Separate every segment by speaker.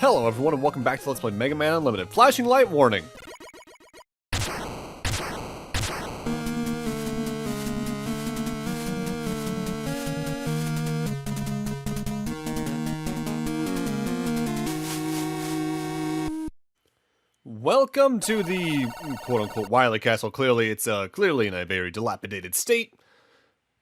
Speaker 1: Hello everyone and welcome back to Let's Play Megaman Unlimited. Flashing light warning! Welcome to the quote-unquote Wily Castle. Clearly, it's clearly in a very dilapidated state.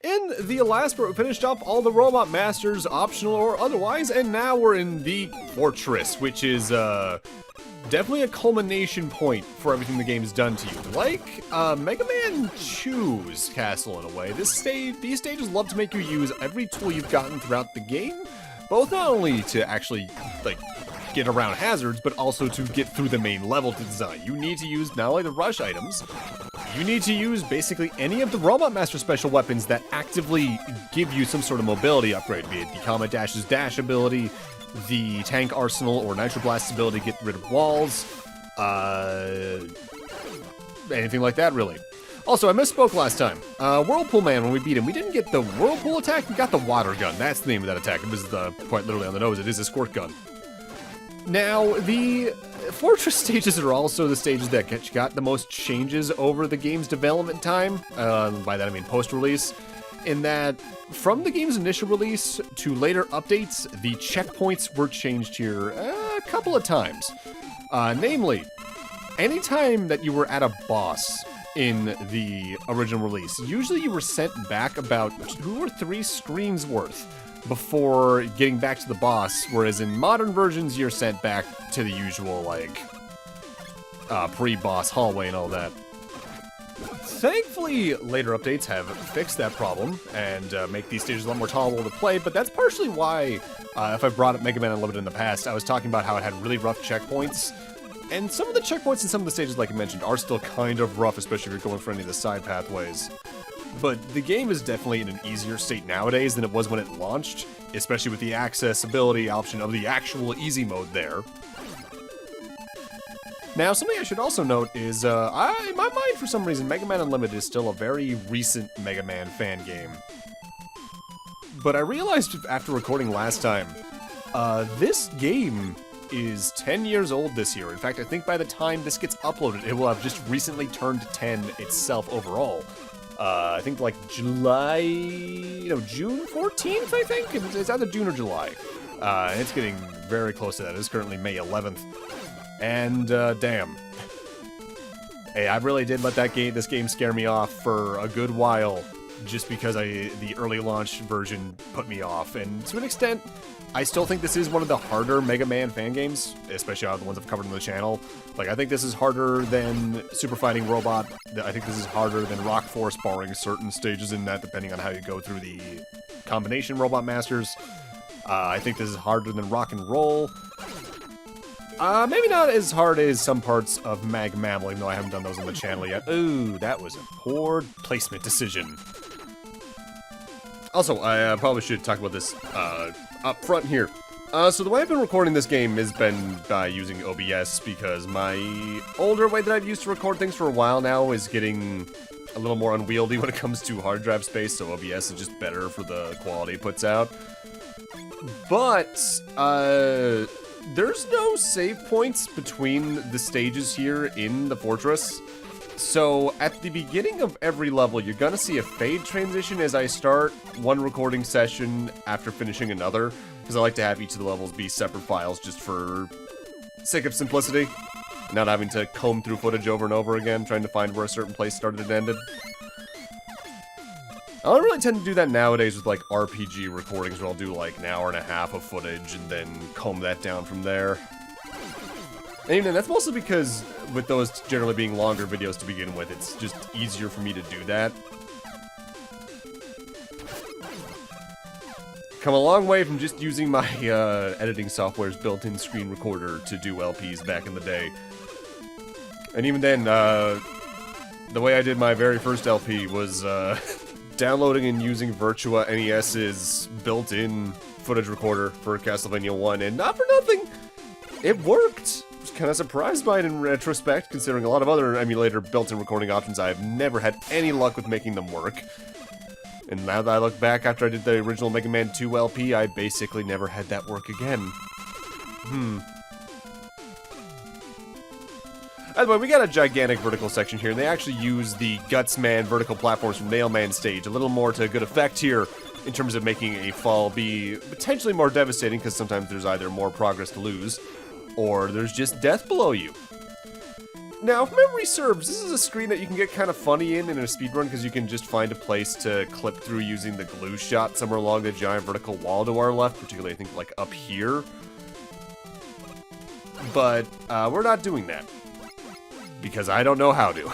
Speaker 1: In the last part, we finished up all the Robot Masters, optional or otherwise, and now we're in the Fortress, which is, definitely a culmination point for everything the game's done to you. Like, Mega Man 2's castle in a way. These stages love to make you use every tool you've gotten throughout the game, both not only to actually, like, get around hazards, but also to get through the main level to design. You need to use not only the rush items, you need to use basically any of the Robot Master special weapons that actively give you some sort of mobility upgrade, be it the Comet Dash's dash ability, the Tank Arsenal or Nitro Blast's ability to get rid of walls, anything like that, really. Also, I misspoke last time. Whirlpool Man, when we beat him, we didn't get the Whirlpool attack, we got the Water Gun. That's the name of that attack. It was quite literally on the nose. It is a squirt gun. Now, the Fortress stages are also the stages that got the most changes over the game's development time. By that I mean post-release. In that, from the game's initial release to later updates, the checkpoints were changed here a couple of times. Namely, anytime that you were at a boss in the original release, usually you were sent back about 2 or 3 screens worth before getting back to the boss, whereas in modern versions, you're sent back to the usual, like, pre-boss hallway and all that. Thankfully, later updates have fixed that problem and make these stages a lot more tolerable to play, but that's partially why, if I brought up Mega Man Unlimited in the past, I was talking about how it had really rough checkpoints. And some of the checkpoints in some of the stages, like I mentioned, are still kind of rough, especially if you're going for any of the side pathways. But the game is definitely in an easier state nowadays than it was when it launched, especially with the accessibility option of the actual easy mode there. Now, something I should also note is, in my mind, for some reason, Mega Man Unlimited is still a very recent Mega Man fan game. But I realized after recording last time, this game is 10 years old this year. In fact, I think by the time this gets uploaded, it will have just recently turned 10 itself overall. I think like June 14th, I think? It's either June or July. It's getting very close to that. It's currently May 11th. And, damn. Hey, I really did let this game scare me off for a good while, just because the early launch version put me off. And to an extent, I still think this is one of the harder Mega Man fan games, especially out of the ones I've covered on the channel. Like, I think this is harder than Super Fighting Robot. I think this is harder than Rock Force, barring certain stages in that, depending on how you go through the combination Robot Masters. I think this is harder than Rock and Roll. Maybe not as hard as some parts of Mag Mammal, even though I haven't done those on the channel yet. Ooh, that was a poor placement decision. Also, I probably should talk about this up front here. So the way I've been recording this game has been by using OBS, because my older way that I've used to record things for a while now is getting a little more unwieldy when it comes to hard drive space, so OBS is just better for the quality it puts out. But, there's no save points between the stages here in the Fortress. So, at the beginning of every level, you're gonna see a fade transition as I start one recording session after finishing another, because I like to have each of the levels be separate files just for sake of simplicity, not having to comb through footage over and over again, trying to find where a certain place started and ended. I don't really tend to do that nowadays with, like, RPG recordings, where I'll do, like, an hour and a half of footage and then comb that down from there. And that's mostly because, with those generally being longer videos to begin with, it's just easier for me to do that. Come a long way from just using my editing software's built-in screen recorder to do LPs back in the day. And even then, the way I did my very first LP was downloading and using Virtua NES's built-in footage recorder for Castlevania 1, and not for nothing, it worked! I was kind of surprised by it in retrospect, considering a lot of other emulator built-in recording options. I've never had any luck with making them work. And now that I look back after I did the original Mega Man 2 LP, I basically never had that work again. By the way, we got a gigantic vertical section here, and they actually use the Gutsman vertical platforms from Nailman stage a little more to good effect here in terms of making a fall be potentially more devastating, because sometimes there's either more progress to lose, or there's just death below you. Now, if memory serves, this is a screen that you can get kind of funny in a speedrun, because you can just find a place to clip through using the glue shot somewhere along the giant vertical wall to our left, particularly I think like up here. But we're not doing that, because I don't know how to.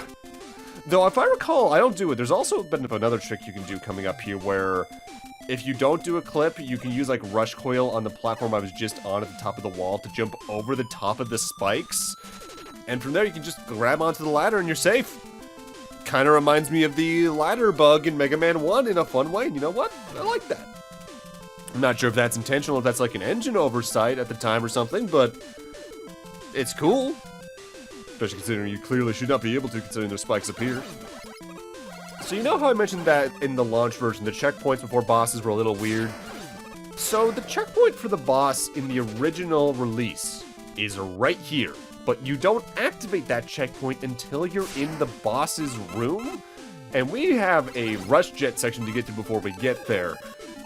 Speaker 1: Though, if I recall, I don't do it. There's also been another trick you can do coming up here where if you don't do a clip, you can use like rush coil on the platform I was just on at the top of the wall to jump over the top of the spikes. And from there, you can just grab onto the ladder and you're safe. Kind of reminds me of the ladder bug in Mega Man 1 in a fun way. And you know what? I like that. I'm not sure if that's intentional, if that's like an engine oversight at the time or something, but it's cool. Especially considering you clearly should not be able to, considering those spikes appear. So you know how I mentioned that in the launch version, the checkpoints before bosses were a little weird? So the checkpoint for the boss in the original release is right here. But you don't activate that checkpoint until you're in the boss's room. And we have a rush jet section to get to before we get there.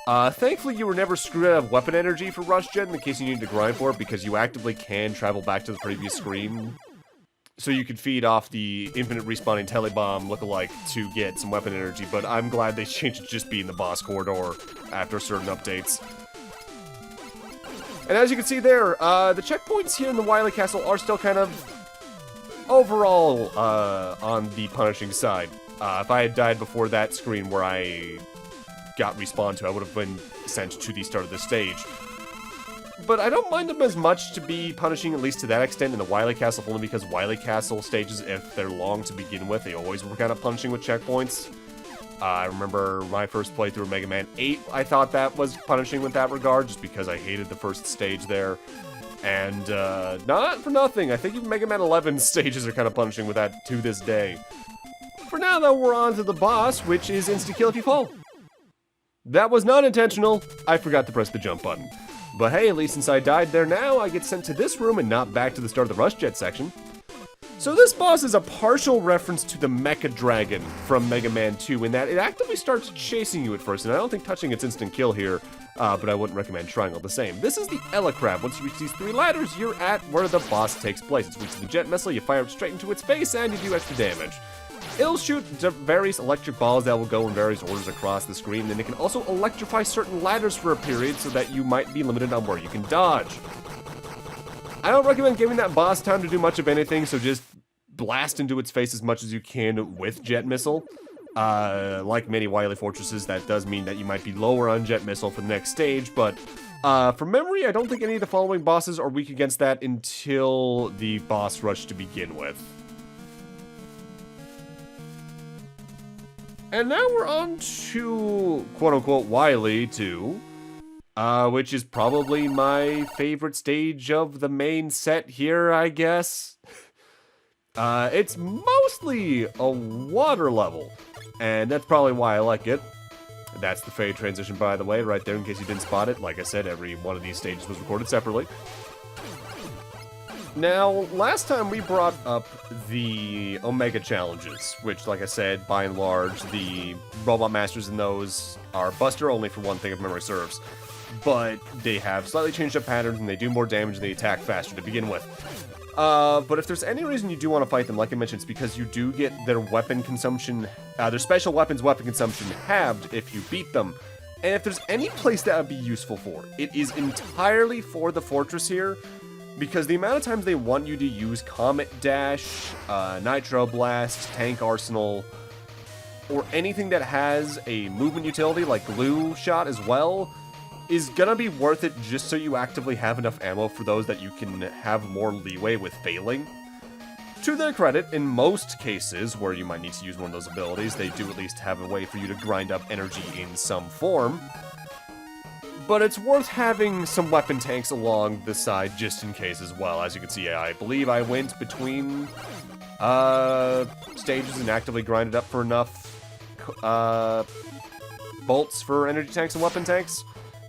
Speaker 1: Thankfully, you were never screwed out of weapon energy for rush jet in the case you need to grind for it, because you actively can travel back to the previous screen. So you could feed off the infinite respawning telebomb lookalike to get some weapon energy, but I'm glad they changed it to just be in the boss corridor after certain updates. And as you can see there, the checkpoints here in the Wily Castle are still kind of overall on the punishing side. If I had died before that screen where I got respawned to, I would have been sent to the start of the stage. But I don't mind them as much to be punishing, at least to that extent, in the Wily Castle, only because Wily Castle stages, if they're long to begin with, they always were kind of punishing with checkpoints. I remember my first playthrough of Mega Man 8, I thought that was punishing with that regard, just because I hated the first stage there. And, not for nothing, I think even Mega Man 11 stages are kind of punishing with that to this day. For now, though, we're on to the boss, which is insta-kill if you fall. That was not intentional, I forgot to press the jump button. But hey, at least since I died there now, I get sent to this room and not back to the start of the Rush Jet section. So this boss is a partial reference to the Mecha Dragon from Mega Man 2 in that it actively starts chasing you at first, and I don't think touching it's instant kill here, but I wouldn't recommend trying all the same. This is the Ella Crab. Once you reach these 3 ladders, you're at where the boss takes place. It's weak to the jet missile, you fire it straight into its face, and you do extra damage. It'll shoot various electric balls that will go in various orders across the screen, and it can also electrify certain ladders for a period so that you might be limited on where you can dodge. I don't recommend giving that boss time to do much of anything, so just blast into its face as much as you can with Jet Missile. Like many Wily Fortresses, that does mean that you might be lower on Jet Missile for the next stage, but from memory, I don't think any of the following bosses are weak against that until the boss rush to begin with. And now we're on to, quote-unquote, Wily 2, which is probably my favorite stage of the main set here, I guess. It's mostly a water level, and that's probably why I like it. That's the fade transition, by the way, right there, in case you didn't spot it. Like I said, every one of these stages was recorded separately. Now, last time we brought up the Omega challenges, which, like I said, by and large, the Robot Masters in those are Buster only for one thing, if memory serves. But they have slightly changed up patterns, and they do more damage, and they attack faster to begin with. But if there's any reason you do want to fight them, like I mentioned, it's because you do get their weapon consumption, their special weapons weapon consumption halved if you beat them. And if there's any place that would be useful for, it is entirely for the fortress here, because the amount of times they want you to use Comet Dash, Nitro Blast, Tank Arsenal, or anything that has a movement utility like Glue Shot as well, is gonna be worth it just so you actively have enough ammo for those that you can have more leeway with failing. To their credit, in most cases where you might need to use one of those abilities, they do at least have a way for you to grind up energy in some form. But it's worth having some weapon tanks along the side just in case as well. As you can see, I believe I went between stages and actively grinded up for enough bolts for energy tanks and weapon tanks.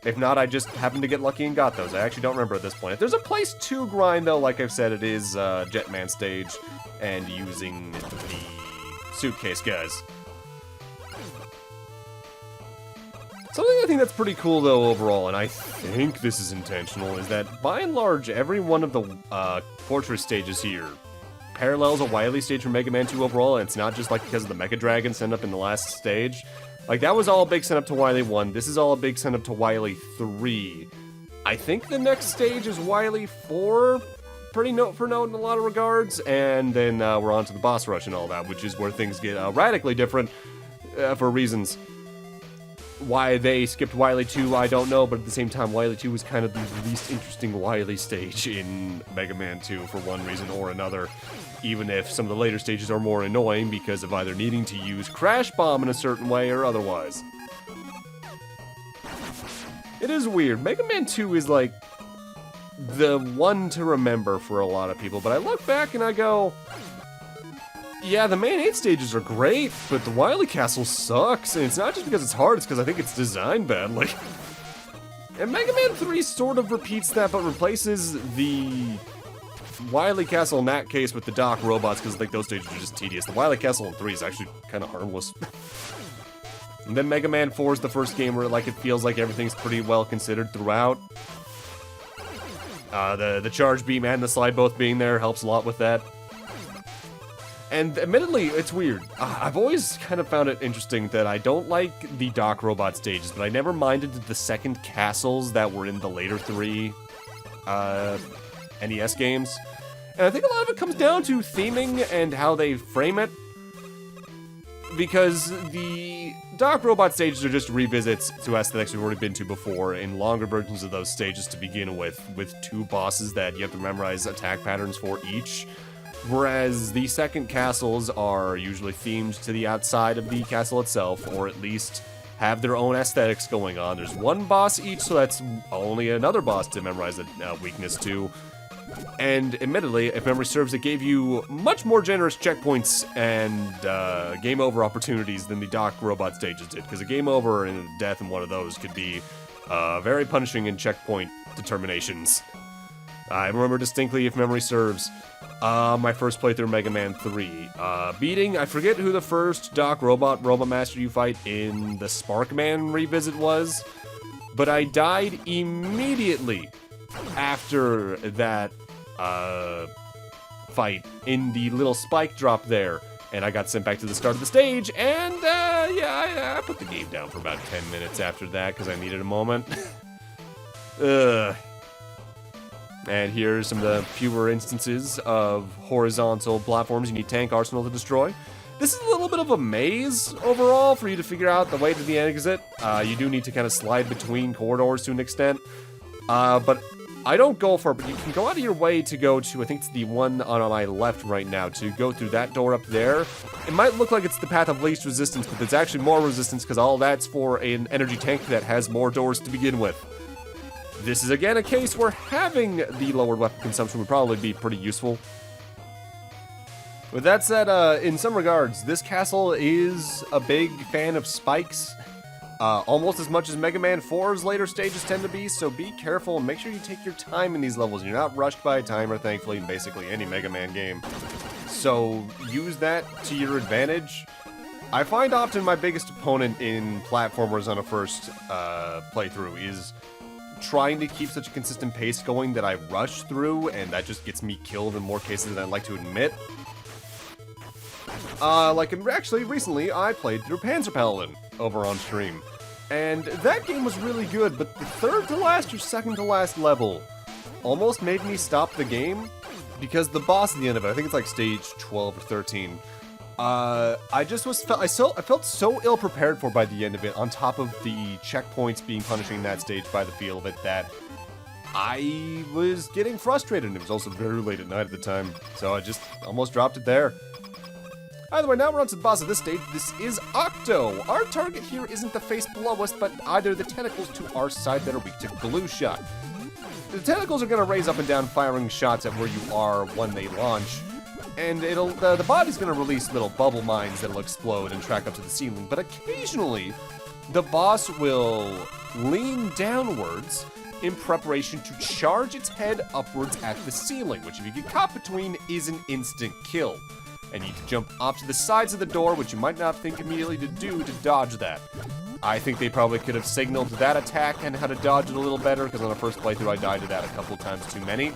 Speaker 1: If not, I just happened to get lucky and got those. I actually don't remember at this point. If there's a place to grind, though, like I've said, it is Jetman stage and using the suitcase guys. Something I think that's pretty cool, though, overall, and I think this is intentional, is that, by and large, every one of the fortress stages here parallels a Wily stage from Mega Man 2 overall, and it's not just, like, because of the Mega Dragon sent up in the last stage. Like, that was all a big send-up to Wily 1. This is all a big send-up to Wily 3. I think the next stage is Wily 4, pretty note for note in a lot of regards, and then we're on to the boss rush and all that, which is where things get radically different for reasons. Why they skipped Wily 2, I don't know, but at the same time, Wily 2 was kind of the least interesting Wily stage in Mega Man 2 for one reason or another, even if some of the later stages are more annoying because of either needing to use Crash Bomb in a certain way or otherwise. It is weird. Mega Man 2 is like the one to remember for a lot of people, but I look back and I go, yeah, the main 8 stages are great, but the Wily Castle sucks, and it's not just because it's hard, it's because I think it's designed badly. And Mega Man 3 sort of repeats that, but replaces the Wily Castle in that case with the Dock robots, because I think those stages are just tedious. The Wily Castle in 3 is actually kind of harmless. And then Mega Man 4 is the first game where like it feels like everything's pretty well considered throughout. The charge beam and the slide both being there helps a lot with that. And admittedly, it's weird. I've always kind of found it interesting that I don't like the Dock robot stages, but I never minded the second castles that were in the later 3 NES games. And I think a lot of it comes down to theming and how they frame it. Because the Dock robot stages are just revisits to aesthetics we've already been to before in longer versions of those stages to begin with 2 bosses that you have to memorize attack patterns for each. Whereas the second castles are usually themed to the outside of the castle itself, or at least have their own aesthetics going on. There's one boss each, so that's only another boss to memorize a weakness to. And admittedly, if memory serves, it gave you much more generous checkpoints and game over opportunities than the Dock robot stages did, because a game over and a death in one of those could be very punishing in checkpoint determinations. I remember distinctly, if memory serves, my first playthrough of Mega Man 3. Beating, I forget who the first Dock robot master you fight in the Sparkman revisit was, but I died immediately after that fight in the little spike drop there, and I got sent back to the start of the stage, and yeah, I put the game down for about 10 minutes after that because I needed a moment. And here's some of the fewer instances of horizontal platforms you need Tank Arsenal to destroy. This is a little bit of a maze overall for you to figure out the way to the exit. You do need to kind of slide between corridors to an extent. But I don't go for it, but you can go out of your way to go to, I think it's the one on my left right now, to go through that door up there. It might look like it's the path of least resistance, but there's actually more resistance because all that's for an energy tank that has more doors to begin with. This is again a case where having the lowered weapon consumption would probably be pretty useful. With that said, in some regards, this castle is a big fan of spikes. Almost as much as Mega Man 4's later stages tend to be, so be careful and make sure you take your time in these levels. You're not rushed by a timer, thankfully, in basically any Mega Man game. So use that to your advantage. I find often my biggest opponent in platformers on a first playthrough is trying to keep such a consistent pace going that I rush through, and that just gets me killed in more cases than I'd like to admit. Actually, recently, I played through Panzer Paladin over on stream, and that game was really good, but the third to last or second to last level almost made me stop the game, because the boss at the end of it, I think it's like stage 12 or 13, I felt so ill-prepared for by the end of it, on top of the checkpoints being punishing in that stage by the feel of it, that I was getting frustrated, and it was also very late at night at the time, so I just almost dropped it there. Either way, now we're on to the boss of this stage. This is Octo. Our target here isn't the face below us, but either the tentacles to our side that are weak to glue shot. The tentacles are going to raise up and down, firing shots at where you are when they launch. And the body's going to release little bubble mines that'll explode and track up to the ceiling, but occasionally the boss will lean downwards in preparation to charge its head upwards at the ceiling, which if you get caught between is an instant kill. And you need to jump off to the sides of the door, which you might not think immediately to do to dodge that. I think they probably could have signaled that attack and how to dodge it a little better, because on the first playthrough I died to that a couple times too many.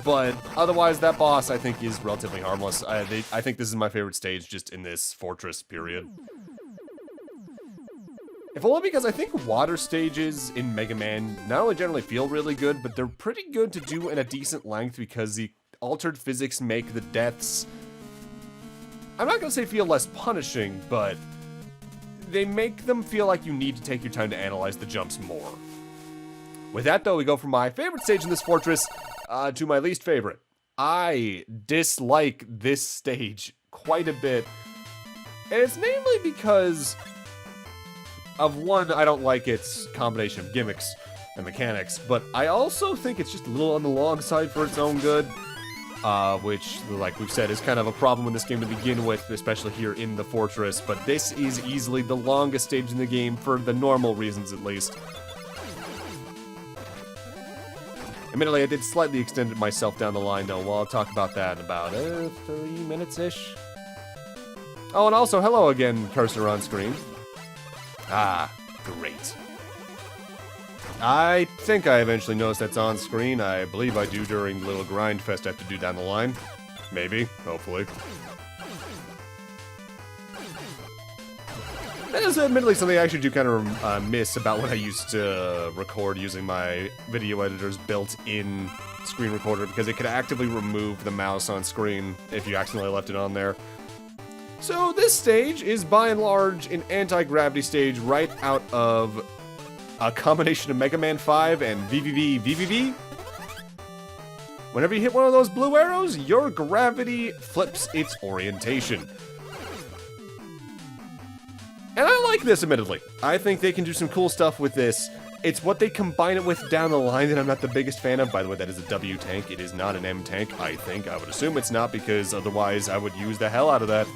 Speaker 1: But otherwise, that boss I think is relatively harmless. I think this is my favorite stage just in this fortress period. If only because I think water stages in Mega Man not only generally feel really good, but they're pretty good to do in a decent length because the altered physics make the deaths, I'm not going to say feel less punishing, but they make them feel like you need to take your time to analyze the jumps more. With that though, we go from my favorite stage in this fortress to my least favorite. I dislike this stage quite a bit, and it's namely because of one, I don't like its combination of gimmicks and mechanics, but I also think it's just a little on the long side for its own good, which, like we've said, is kind of a problem in this game to begin with, especially here in the fortress, but this is easily the longest stage in the game for the normal reasons at least. Admittedly, I did slightly extend it myself down the line, though. Well, I'll talk about that in about 3 minutes-ish. Oh, and also, hello again, cursor on screen. Ah, great. I think I eventually noticed that's on screen. I believe I do during the little grind fest I have to do down the line. Maybe, hopefully. That is admittedly something I actually do kind of miss about when I used to record using my video editor's built-in screen recorder, because it could actively remove the mouse on screen if you accidentally left it on there. So this stage is by and large an anti-gravity stage right out of a combination of Mega Man 5 and VVV. Whenever you hit one of those blue arrows, your gravity flips its orientation. And I like this, admittedly. I think they can do some cool stuff with this. It's what they combine it with down the line that I'm not the biggest fan of. By the way, that is a W tank. It is not an M tank, I think. I would assume it's not, because otherwise I would use the hell out of that.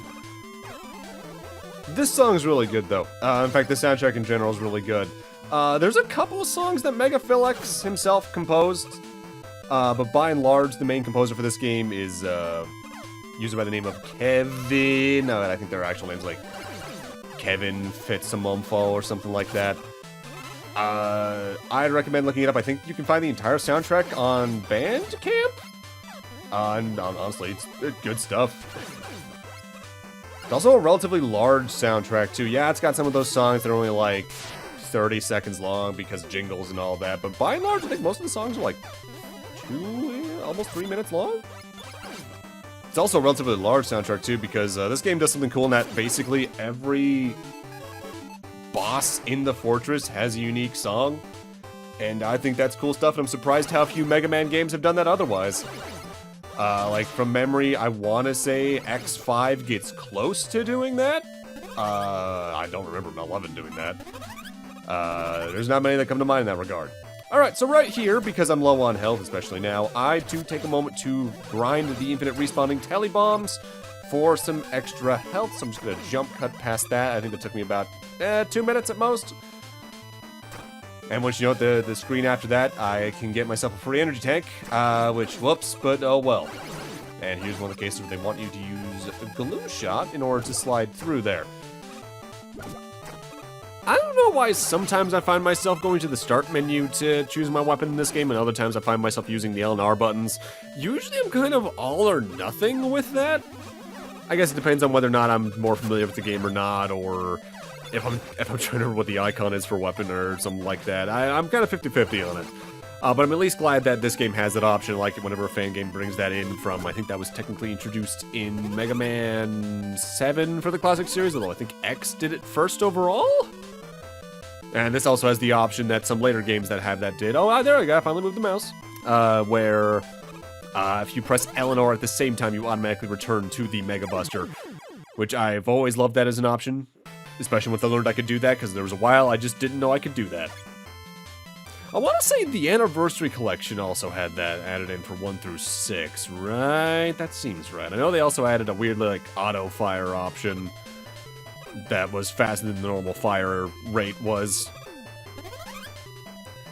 Speaker 1: This song's really good, though. In fact, the soundtrack in general is really good. There's a couple of songs that Mega Philex himself composed, but by and large, the main composer for this game is user by the name of Kevin. No, I think their actual name's like Kevin Fitzamumfo or something like that. I'd recommend looking it up. I think you can find the entire soundtrack on Bandcamp. And honestly, it's good stuff. It's also a relatively large soundtrack, too. Yeah, it's got some of those songs that are only like 30 seconds long because jingles and all that, but by and large, I think most of the songs are like 2, almost 3 minutes long. It's also a relatively large soundtrack, too, because this game does something cool in that basically every boss in the fortress has a unique song, and I think that's cool stuff, and I'm surprised how few Mega Man games have done that otherwise. Like, from memory, I want to say X5 gets close to doing that. I don't remember 11 doing that. There's not many that come to mind in that regard. Alright, so right here, because I'm low on health, especially now, I do take a moment to grind the infinite respawning tele bombs for some extra health, so I'm just going to jump cut past that. I think that took me about 2 minutes at most. And once you know the screen after that, I can get myself a free energy tank, which, whoops, but oh well. And here's one of the cases where they want you to use a glue shot in order to slide through there. I don't know why sometimes I find myself going to the start menu to choose my weapon in this game, and other times I find myself using the L and R buttons. Usually I'm kind of all or nothing with that. I guess it depends on whether or not I'm more familiar with the game or not, or if I'm trying to remember what the icon is for weapon or something like that. I'm kind of 50-50 on it. But I'm at least glad that this game has that option, like whenever a fan game brings that in from, I think that was technically introduced in Mega Man 7 for the classic series, although I think X did it first overall? And this also has the option that some later games that have that did. Oh, there we go, I finally moved the mouse. Where if you press L and R at the same time, you automatically return to the Mega Buster, which I've always loved that as an option. Especially once I learned I could do that, because there was a while I just didn't know I could do that. I want to say the Anniversary Collection also had that added in for 1 through 6, right? That seems right. I know they also added a weird, like, auto-fire option that was faster than the normal fire rate was.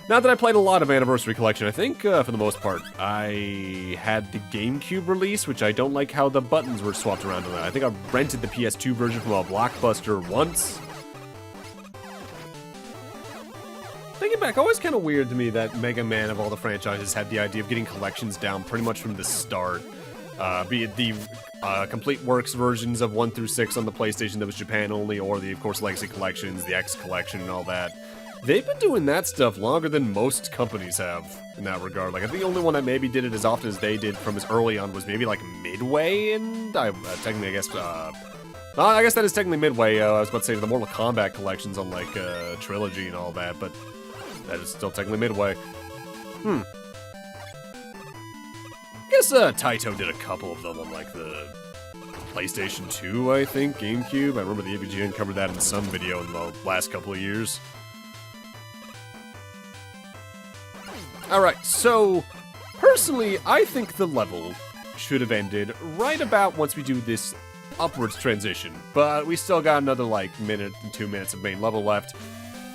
Speaker 1: Not that I played a lot of Anniversary Collection. I think, for the most part, I had the GameCube release, which I don't like how the buttons were swapped around on that. I think I rented the PS2 version from a Blockbuster once. Thinking back, always kind of weird to me that Mega Man of all the franchises had the idea of getting collections down pretty much from the start. Be it the Complete Works versions of 1 through 6 on the PlayStation that was Japan only, or the, of course, Legacy Collections, the X Collection, and all that. They've been doing that stuff longer than most companies have in that regard. Like, I think the only one that maybe did it as often as they did from as early on was maybe, like, Midway, and technically, I guess, I guess that is technically Midway. I was about to say the Mortal Kombat collections on, like, Trilogy and all that, but that is still technically Midway. I guess, Taito did a couple of them on, like, the PlayStation 2, I think, GameCube. I remember the ABGN covered that in some video in the last couple of years. Alright, so, personally, I think the level should have ended right about once we do this upwards transition, but we still got another, like, minute and 2 minutes of main level left,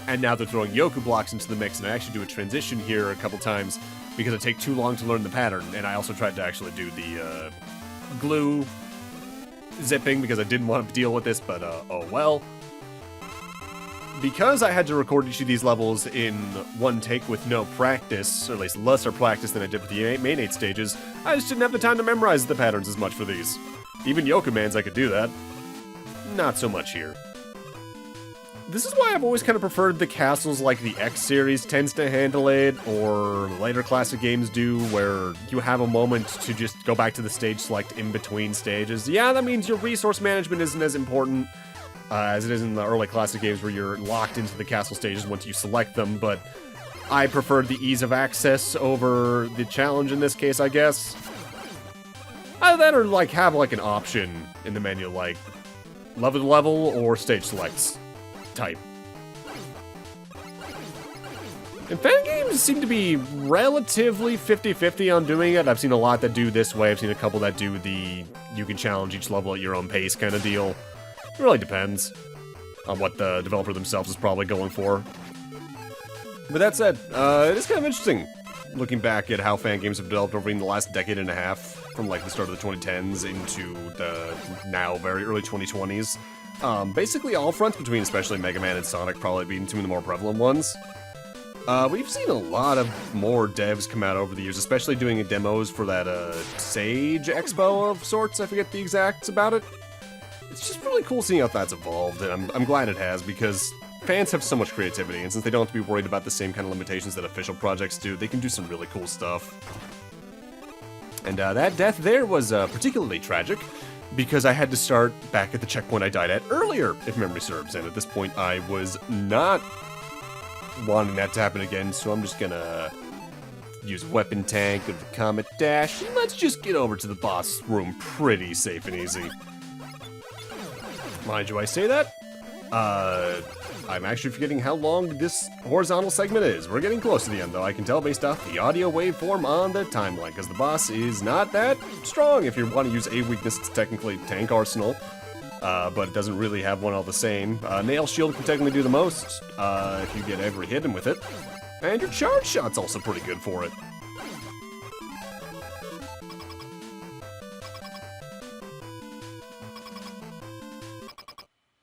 Speaker 1: and now they're throwing Yoku blocks into the mix, and I actually do a transition here a couple times because it takes too long to learn the pattern, and I also tried to actually do the, glue zipping because I didn't want to deal with this, but, oh well. Because I had to record each of these levels in one take with no practice, or at least lesser practice than I did with the main 8 stages, I just didn't have the time to memorize the patterns as much for these. Even Yokumans, I could do that. Not so much here. This is why I've always kind of preferred the castles like the X series tends to handle it, or later classic games do, where you have a moment to just go back to the stage select in between stages. Yeah, that means your resource management isn't as important as it is in the early classic games where you're locked into the castle stages once you select them, but I preferred the ease of access over the challenge in this case, I guess. Either that or, like, have, like, an option in the menu, like, level or stage selects type. And fan games seem to be relatively 50-50 on doing it. I've seen a lot that do this way. I've seen a couple that do the you can challenge each level at your own pace kind of deal. It really depends on what the developer themselves is probably going for. But that said, it is kind of interesting looking back at how fan games have developed over the last decade and a half, from like the start of the 2010s into the now very early 2020s. Basically all fronts between especially Mega Man and Sonic probably being two of the more prevalent ones. We've seen a lot of more devs come out over the years, especially doing demos for that Sage Expo of sorts. I forget the exacts about it. It's just really cool seeing how that's evolved, and I'm glad it has, because fans have so much creativity, and since they don't have to be worried about the same kind of limitations that official projects do, they can do some really cool stuff. And that death there was particularly tragic, because I had to start back at the checkpoint I died at earlier, if memory serves, and at this point I was not wanting that to happen again, so I'm just gonna use Weapon Tank with the Comet Dash, and let's just get over to the boss room pretty safe and easy. Mind you, I say that, I'm actually forgetting how long this horizontal segment is. We're getting close to the end, though. I can tell based off the audio waveform on the timeline, because the boss is not that strong. If you want to use a weakness, it's technically Tank Arsenal, but it doesn't really have one all the same. Nail Shield can technically do the most, if you get every hit in with it. And your Charge Shot's also pretty good for it.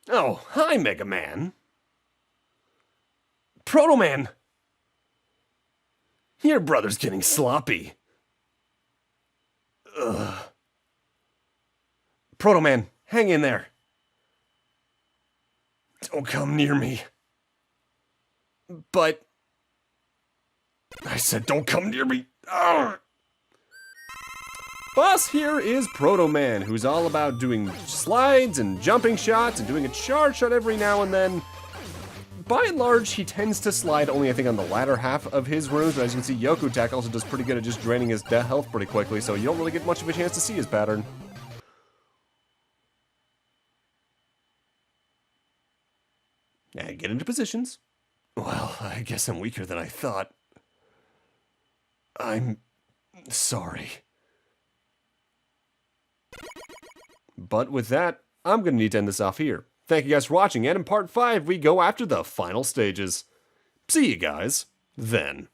Speaker 1: Oh, hi, Mega Man. Proto Man! Your brother's getting sloppy. Ugh. Proto Man, hang in there. Don't come near me. But... I said don't come near me. Ugh. Boss here is Proto Man, who's all about doing slides and jumping shots and doing a charge shot every now and then. By and large, he tends to slide only, I think, on the latter half of his runes, but as you can see, Yoku Attack also does pretty good at just draining his health pretty quickly, so you don't really get much of a chance to see his pattern. And get into positions. Well, I guess I'm weaker than I thought. I'm sorry. But with that, I'm going to need to end this off here. Thank you guys for watching, and in part 5, we go after the final stages. See you guys then.